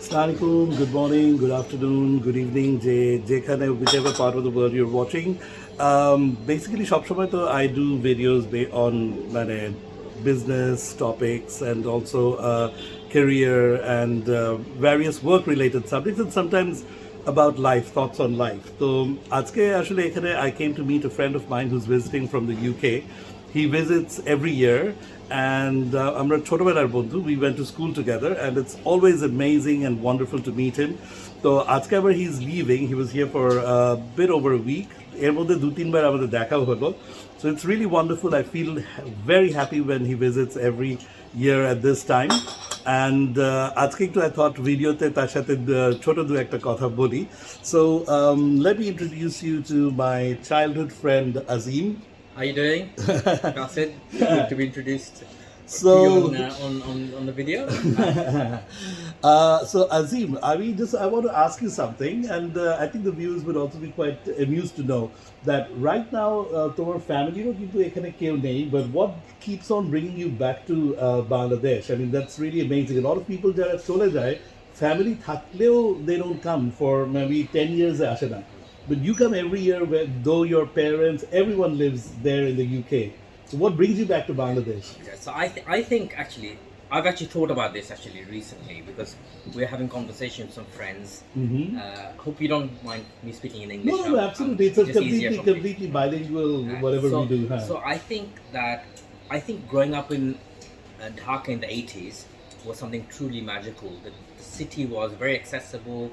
Assalamualaikum, good morning, good afternoon, good evening, whichever part of the world you're watching. Basically, সবসময় তো I do videos on business topics and also career and various work-related subjects and sometimes about life, thoughts on life. So, আজকে আসলে এখানে I came to meet a friend of mine who's visiting from the UK. He visits every year, and আমরা ছোটবেলার বন্ধু. We went to school together, and it's always amazing and wonderful to meet him. তো আজকে আবার he's leaving. He was here for a bit over a week. এর মধ্যে দু তিনবার আমাদের দেখাও হলো. So it's really wonderful. I feel very happy when he visits every year at this time. And আজকে একটু I thought ভিডিওতে তার সাথে ছোট দু একটা কথা বলি. So let me introduce you to my childhood friend Azim. How are you doing? Quaseed, good to be introduced So, to you on the video. So Azim, I want to ask you something, and I think the viewers would also be quite amused to know that right now, তোমার family কিন্তু এখানে কেউ নেই, but what keeps on bringing you back to Bangladesh? I mean, that's really amazing. A lot of people যারা চলে যায়, family থাকলেও they don't come for maybe 10 years আসে না. But you come every year, though your parents, everyone lives there in the UK. So what brings you back to Bangladesh? Yeah, so I think actually I've actually thought about this actually recently because we're having conversations with some friends. Hope you don't mind me speaking in English. No, absolutely. It's a completely bilingual whatever we do. So I think growing up in Dhaka in the 80s was something truly magical. The city was very accessible.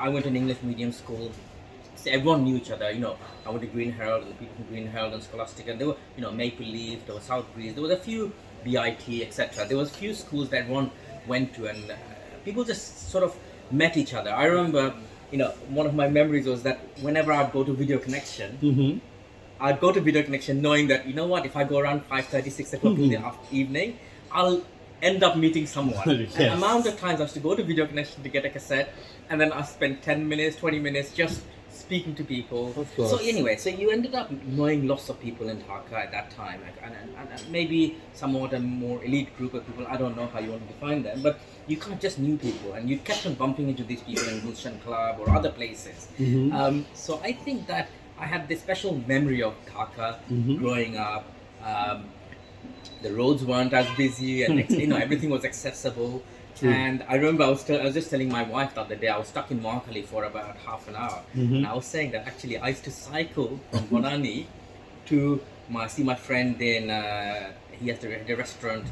I went to an English medium school. So everyone knew each other. I went to Green Herald, and the people from Green Herald and Scholastic, and there were, Maple Leaf, there was South Breeze, there was a few BIT, etc. There was a few schools that one went to, and people just sort of met each other. I remember, one of my memories was that whenever I'd go to Video Connection, I'd go to Video Connection knowing that, if I go around 5:30, 6 o'clock in the evening, I'll end up meeting someone. Yes. And the amount of times I used to go to Video Connection to get a cassette, and then I spent 10 minutes, 20 minutes just speaking to people. Of course. So anyway, so you ended up knowing lots of people in Dhaka at that time, and maybe somewhat a more elite group of people. I don't know how you want to define them, but you can't just knew people, and you kept on bumping into these people in Gulshan Club or other places. So I think that I had this special memory of Dhaka growing up. The roads weren't as busy, and everything was accessible. And I remember I was just telling my wife the other day, I was stuck in Mohakali for about half an hour. And I was saying that actually I used to cycle from Bonani to see my friend in, he has the restaurant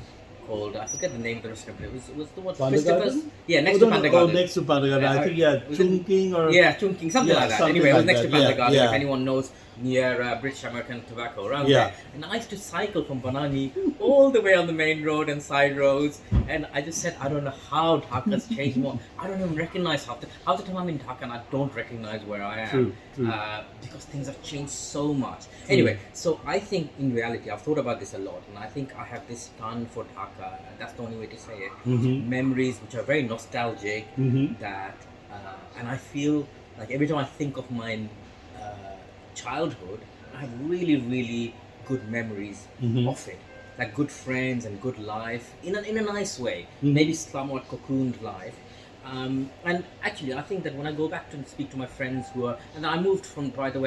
called, I forget the name of the restaurant, but it was the one, Christopher's? Yeah, next to Panda Garden. Oh, next to Panda Garden. I think, Chungking or... Yeah, Chungking, something like that. Anyway, it was next to Panda Garden, if anyone knows, near British American Tobacco, around there. And I used to cycle from Banani all the way on the main road and side roads. And I just said, I don't know how Dhaka's changed more. I don't even recognize half the time I'm in Dhaka and I don't recognize where I am. True. Because things have changed so much. Anyway, so I think in reality, I've thought about this a lot. And I think I have this ton for Dhaka. That's the only way to say it. Memories which are very nostalgic. That, and I feel like every time I think of my childhood, I have really, really good memories of it. Like good friends and good life in a nice way. Maybe somewhat cocooned life. And actually, I think that when I go back to speak to my friends who are, and I moved from Dhaka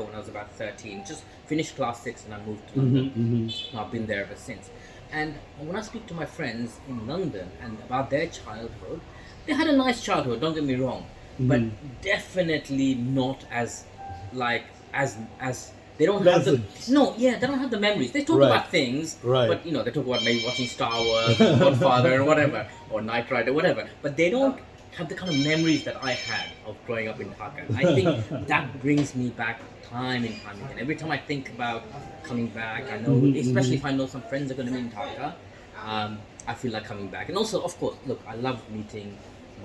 when I was about 13, just finished class 6 and I moved to London. I've been there ever since. And when I speak to my friends in London and about their childhood, they had a nice childhood, don't get me wrong, but definitely not as they don't have they don't have the memories. They talk about things, but they talk about maybe watching Star Wars, Godfather, or whatever, or Knight Rider, whatever. But they don't have the kind of memories that I had of growing up in Dhaka. I think that brings me back time and time again. Every time I think about coming back, I know, especially if I know some friends are going to be in Dhaka, I feel like coming back. And also, of course, look, I love meeting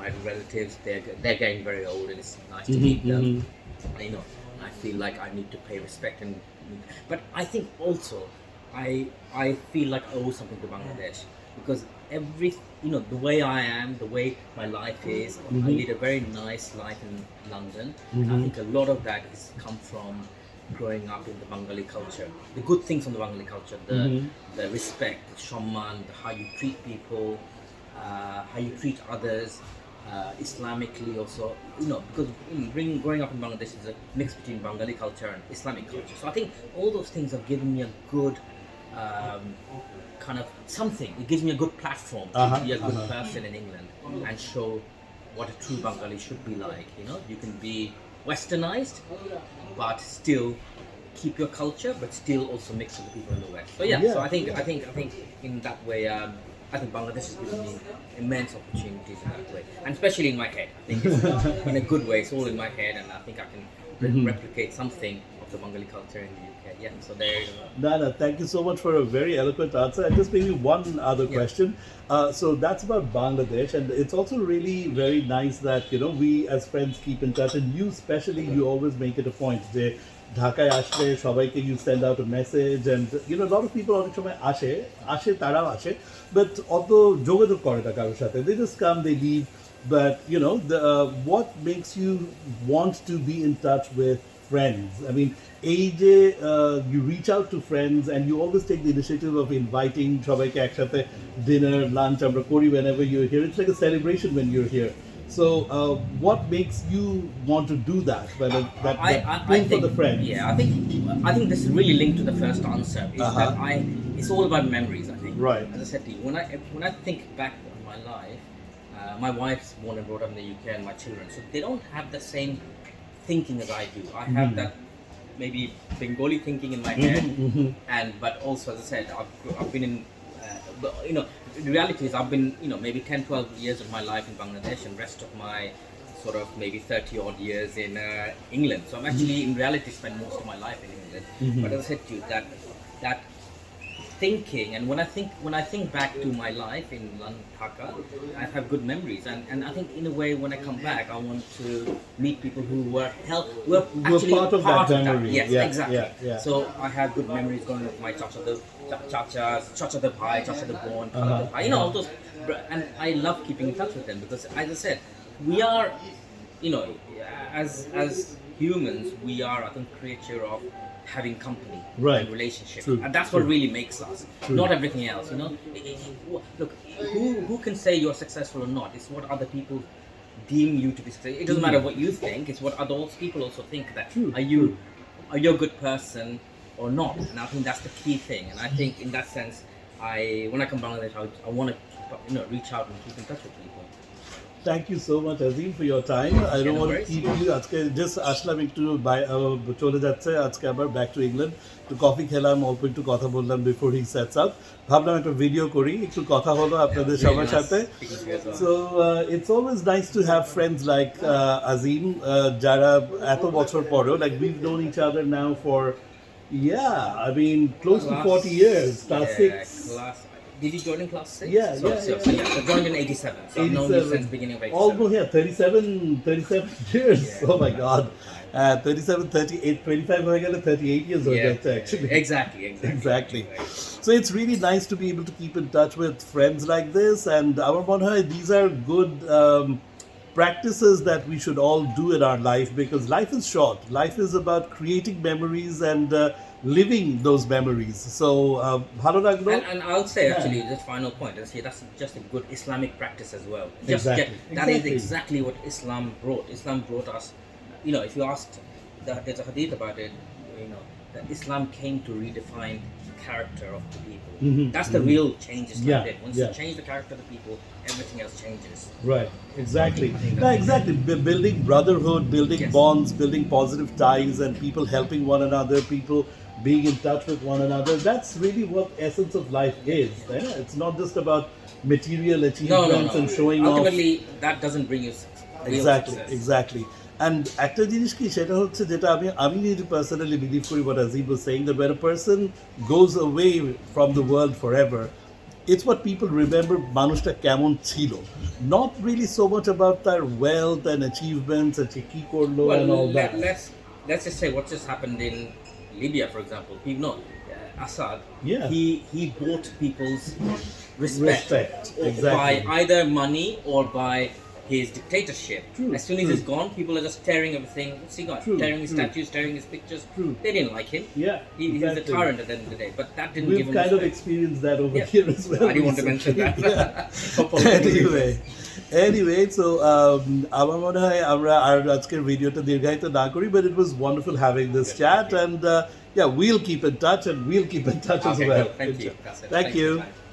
my relatives. They're getting very old, and it's nice to meet them. I feel like I need to pay respect, but I think also I feel like I owe something to Bangladesh because the way I am, the way my life is, I lead a very nice life in London. I think a lot of that has come from growing up in the Bengali culture. The good things from the Bengali culture, the respect, the shamman, how you treat people, how you treat others, Islamically also, because growing up in Bangladesh is a mix between Bengali culture and Islamic culture. So I think all those things have given me a good kind of something. It gives me a good platform to be a good person in England and show what a true Bengali should be like. You can be westernized, but still keep your culture, but still also mix with the people in the West. So so I think in that way, I think Bangladesh has given me immense opportunities in that way, and especially in my head. I think it's in a good way. It's all in my head, and I think I can replicate something of the Bengali culture in the UK. Yeah, so there you go. Nana, thank you so much for a very eloquent answer. And just maybe one other question. So that's about Bangladesh, and it's also really very nice that we as friends keep in touch, and you especially, you always make it a point যে ঢাকায় আসলে সবাইকে you send out a message, and a lot of people অনেক সময় আসে তারাও আসে, but অত যোগাযোগ করে না কারোর সাথে. They just come, they leave. But what makes you want to be in touch with friends? I mean, AJ, you reach out to friends and you always take the initiative of inviting সবাইকে একসাথে dinner, lunch, আমরা করি whenever you're here. It's like a celebration when you're here. So, what makes you want to do that? I think, for the friends. Yeah, I think this is really linked to the first answer. Is that it's all about memories. I think. Right. As I said to you, when I think back on my life, my wife's born and brought up in the UK, and my children, so they don't have the same thinking as I do. I have that maybe Bengali thinking in my head, but also, as I said, I've been in. The reality is I've been, maybe 10, 12 years of my life in Bangladesh, and rest of my sort of maybe 30 odd years in England. So I've actually, in reality, spent most of my life in England. But as I said to you, that thinking, and when I think back to my life in London, Dhaka, I have good memories, and I think in a way when I come back, I want to meet people who were actually part of that memory. Yes, exactly. Yeah. So I have good memories going with my chacha the bhai, chacha the bon, all those, and I love keeping in touch with them because, as I said, we are, as humans, we are, I think, creature of having company and relationship. True. And that's what really makes us. True. Not everything else, Look, who can say you're successful or not? It's what other people deem you to be successful. It doesn't matter what you think, it's what other people also think that are you a good person or not. And I think that's the key thing. And I think in that sense, when I come to Bangladesh, I want to reach out and keep in touch with people. Thank you so much, Azim, for your time. I don't want to keep you. আজকে just আসলাম একটু চলে যাচ্ছে আজকে আবার back to England. একটু coffee খেলাম, অল্প একটু কথা বললাম before he sets up. ভাবলাম একটা ভিডিও করি, একটু কথা হলো আপনাদের সবার সাথে. So it's always nice to have friends like Azim, যারা এত বছর পরেও, like we've known each other now for close to 40 years. Class 6. Did you join in class 6? Yeah. So joined in 87. So I've known you since beginning of 87. Almost, 37 years. Yeah. Oh my God. 37, 38, 25 হয়ে গেলে 38 years old actually. Exactly. So it's really nice to be able to keep in touch with friends like this, and our mone hoy these are good practices that we should all do in our life, because life is short. Life is about creating memories and living those memories. So bhalo laglo. And I'll say actually, this final point, that's just a good Islamic practice as well. That is exactly what Islam brought. Islam brought us, if you asked, there's a hadith about it, that Islam came to redefine the character of the people. That's the real change Islam did. Once you change the character of the people, everything else changes. Right, exactly. Building brotherhood, building bonds, building positive ties, and people helping one another, people being in touch with one another. That's really what essence of life is. It's not just about material achievements and showing Ultimately, that doesn't bring you real success. Exactly. And একটা জিনিস কি সেটা হচ্ছে যেটা আমি নিজে personally believe করি, what Azim was saying, that when a person goes away from the world forever, it's what people remember মানুষটা কেমন ছিল, not really so much about their wealth and achievements and কি করলো and all that. Let's just say what just happened in Libya, for example. Assad, he bought people's respect. Exactly. By either money or by his dictatorship. True, As soon as true. he's gone, people are just tearing everything. What's he got? True, Tearing his true. statues, tearing his pictures. True. They didn't like him. Yeah, He's a exactly. tyrant at the end of the day. But that didn't We've give him kind of respect. experienced that over Yeah. here as well. I didn't want to mention that. Yeah. For political reasons. Anyway, so আমার মনে হয় আমরা আর আজকের ভিডিওটা দীর্ঘায়িত না করি, but it was wonderful having this chat, and yeah, we'll keep in touch, and we'll keep in touch as Okay, well. cool. Thank you. That's it. Thank Thanks for your you. time.